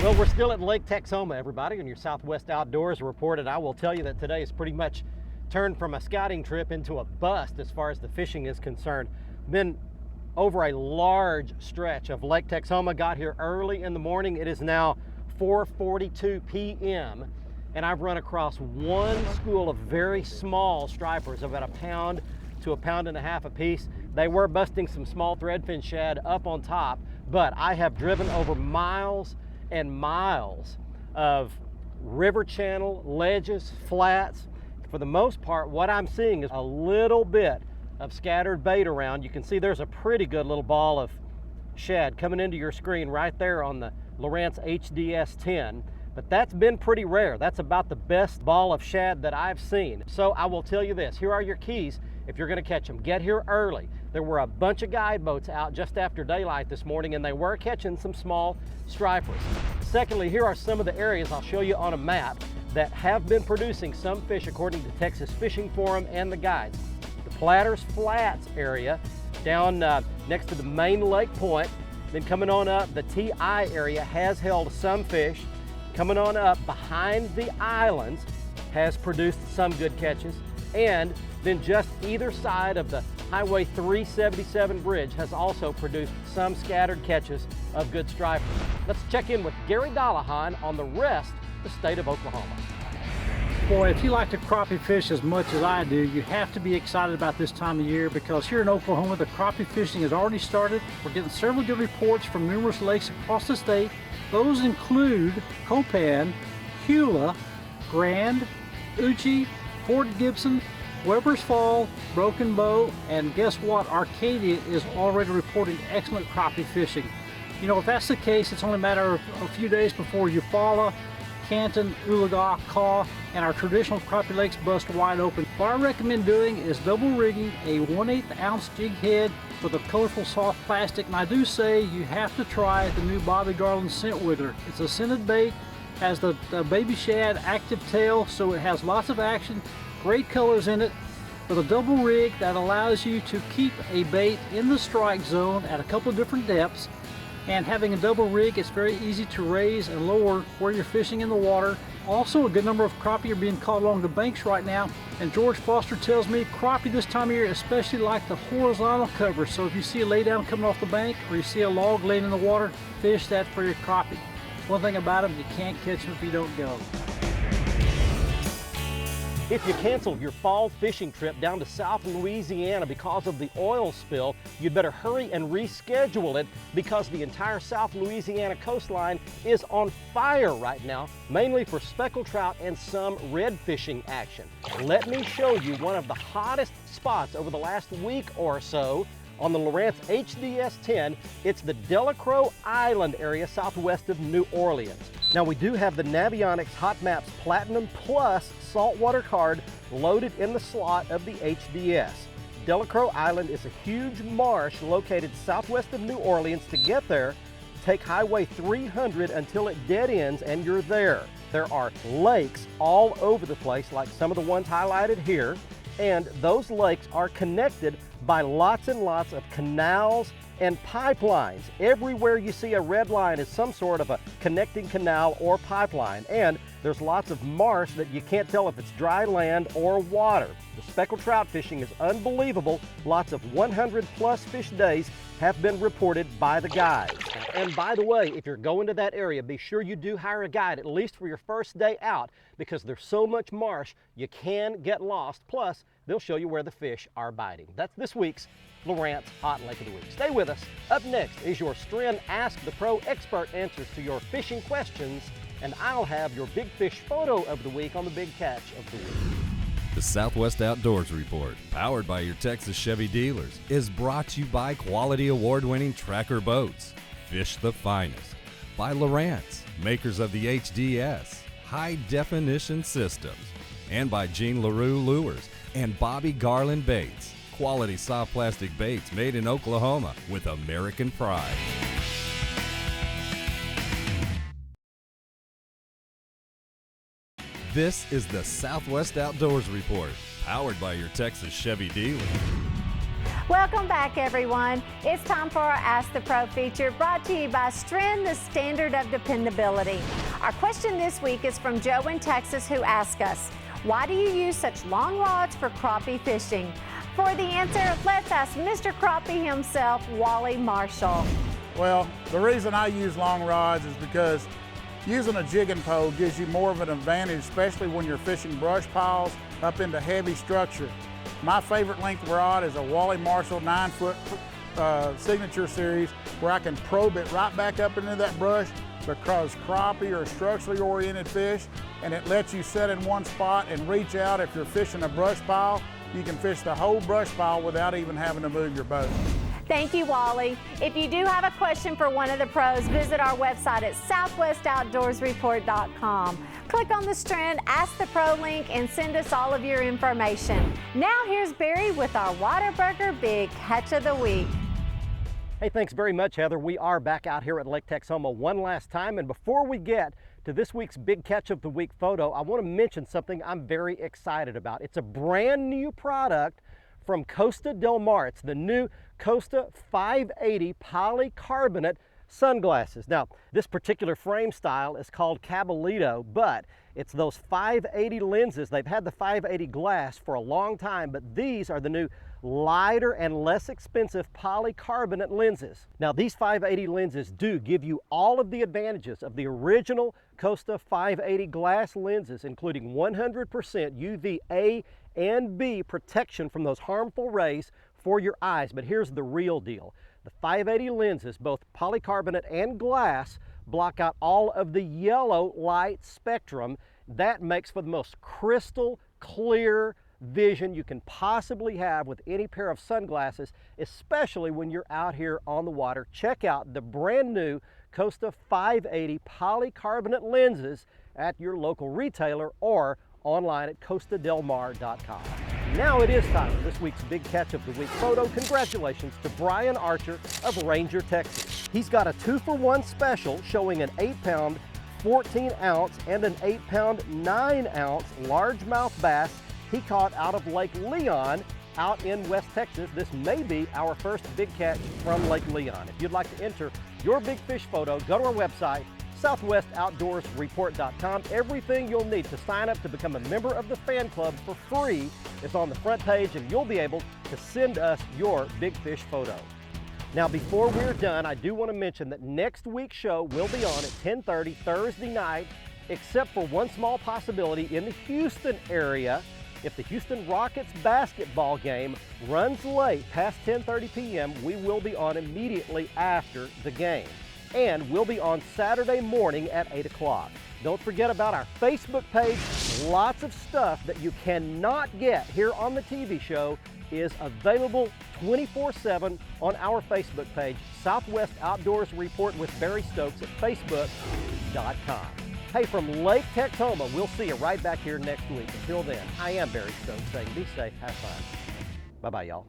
Well, we're still at Lake Texoma, everybody, and your Southwest Outdoors reported. I will tell you that today is pretty much turned from a scouting trip into a bust as far as the fishing is concerned. Been over a large stretch of Lake Texoma, got here early in the morning. It is now 4:42 p.m. and I've run across one school of very small stripers, about a pound to a pound and a half a piece. They were busting some small threadfin shad up on top, but I have driven over miles and miles of river channel, ledges, flats. For the most part, what I'm seeing is a little bit of scattered bait around. You can see there's a pretty good little ball of shad coming into your screen right there on the Lowrance HDS 10, but that's been pretty rare. That's about the best ball of shad that I've seen. So I will tell you this, here are your keys if you're gonna catch them. Get here early. There were a bunch of guide boats out just after daylight this morning, and they were catching some small stripers. Secondly, here are some of the areas I'll show you on a map that have been producing some fish according to Texas Fishing Forum and the guides. The Platters Flats area down next to the main lake point, then coming on up, the TI area has held some fish. Coming on up behind the islands has produced some good catches, and then just either side of the Highway 377 bridge has also produced some scattered catches of good stripers. Let's check in with Gary Dollahan on the rest of the state of Oklahoma. Boy, if you like to crappie fish as much as I do, you have to be excited about this time of year, because here in Oklahoma, the crappie fishing has already started. We're getting several good reports from numerous lakes across the state. Those include Copan, Hula, Grand, Uchi, Fort Gibson, Weber's Fall, Broken Bow, and guess what? Arcadia is already reporting excellent crappie fishing. You know, if that's the case, it's only a matter of a few days before Eufaula, Canton, Oologah, Caw, and our traditional crappie lakes bust wide open. What I recommend doing is double rigging a 1/8 ounce jig head with a colorful soft plastic, and I do say you have to try the new Bobby Garland Scent Wiggler. It's a scented bait, has the baby shad active tail, so it has lots of action, great colors in it, with a double rig that allows you to keep a bait in the strike zone at a couple of different depths. And having a double rig, it's very easy to raise and lower where you're fishing in the water. Also, a good number of crappie are being caught along the banks right now, and George Foster tells me crappie this time of year especially like the horizontal cover. So if you see a laydown coming off the bank, or you see a log laying in the water, fish that for your crappie. One thing about them, you can't catch them if you don't go. If you canceled your fall fishing trip down to South Louisiana because of the oil spill, you'd better hurry and reschedule it, because the entire South Louisiana coastline is on fire right now, mainly for speckled trout and some red fishing action. Let me show you one of the hottest spots over the last week or so on the Lowrance HDS 10. It's the Delacroix Island area southwest of New Orleans. Now, we do have the Navionics Hot Maps Platinum Plus saltwater card loaded in the slot of the HDS. Delacroix Island is a huge marsh located southwest of New Orleans. To get there, take Highway 300 until it dead ends and you're there. There are lakes all over the place, like some of the ones highlighted here, and those lakes are connected by lots and lots of canals and pipelines. Everywhere you see a red line is some sort of a connecting canal or pipeline, and there's lots of marsh that you can't tell if it's dry land or water. The speckled trout fishing is unbelievable. Lots of 100+ fish days have been reported by the guides. And by the way, if you're going to that area, be sure you do hire a guide, at least for your first day out, because there's so much marsh you can get lost. Plus, they'll show you where the fish are biting. That's this week's Lowrance Hot Lake of the Week. Stay with us. Up next is your Stren Ask the Pro expert answers to your fishing questions, and I'll have your big fish photo of the week on the big catch of the week. The Southwest Outdoors Report, powered by your Texas Chevy dealers, is brought to you by quality award-winning Tracker Boats. Fish the finest. By Lowrance, makers of the HDS, High Definition Systems. And by Jean LaRue Lures and Bobby Garland Baits. Quality soft plastic baits made in Oklahoma with American pride. This is the Southwest Outdoors Report, powered by your Texas Chevy dealer. Welcome back, everyone. It's time for our Ask the Pro feature, brought to you by Stren, the standard of dependability. Our question this week is from Joe in Texas, who asked us, why do you use such long rods for crappie fishing? For the answer, let's ask Mr. Crappie himself, Wally Marshall. Well, the reason I use long rods is because using a jigging pole gives you more of an advantage, especially when you're fishing brush piles up into heavy structure. My favorite length rod is a Wally Marshall 9-foot signature series, where I can probe it right back up into that brush because crappie are structurally oriented fish, and it lets you set in one spot and reach out. If you're fishing a brush pile, you can fish the whole brush pile without even having to move your boat. Thank you, Wally. If you do have a question for one of the pros, visit our website at southwestoutdoorsreport.com. Click on the Stren Ask the Pro link and send us all of your information. Now here's Barry with our Whataburger Big Catch of the Week. Hey, thanks very much, Heather. We are back out here at Lake Texoma one last time, and before we get to this week's Big Catch of the Week photo, I want to mention something I'm very excited about. It's a brand new product from Costa Del Mar. It's the new Costa 580 polycarbonate sunglasses. Now, this particular frame style is called Caballito, but it's those 580 lenses. They've had the 580 glass for a long time, but these are the new lighter and less expensive polycarbonate lenses. Now, these 580 lenses do give you all of the advantages of the original Costa 580 glass lenses, including 100% UV A and B protection from those harmful rays for your eyes. But here's the real deal. The 580 lenses, both polycarbonate and glass, block out all of the yellow light spectrum. That makes for the most crystal clear vision you can possibly have with any pair of sunglasses, especially when you're out here on the water. Check out the brand new Costa 580 polycarbonate lenses at your local retailer or online at costadelmar.com. Now it is time for this week's Big Catch of the Week photo. Congratulations to Brian Archer of Ranger, Texas. He's got a 2-for-1 special showing an 8-pound, 14-ounce, and an 8-pound, 9-ounce largemouth bass he caught out of Lake Leon out in West Texas. This may be our first big catch from Lake Leon. If you'd like to enter your big fish photo, go to our website, southwestoutdoorsreport.com. Everything you'll need to sign up to become a member of the fan club for free is on the front page, and you'll be able to send us your big fish photo. Now, before we're done, I do want to mention that next week's show will be on at 10:30 Thursday night, except for one small possibility in the Houston area. If the Houston Rockets basketball game runs late past 10:30 p.m., we will be on immediately after the game. And we'll be on Saturday morning at 8 o'clock. Don't forget about our Facebook page. Lots of stuff that you cannot get here on the TV show is available 24/7 on our Facebook page, Southwest Outdoors Report with Barry Stokes at facebook.com. Hey, from Lake Texoma, we'll see you right back here next week. Until then, I am Barry Stokes saying be safe, have fun. Bye-bye, y'all.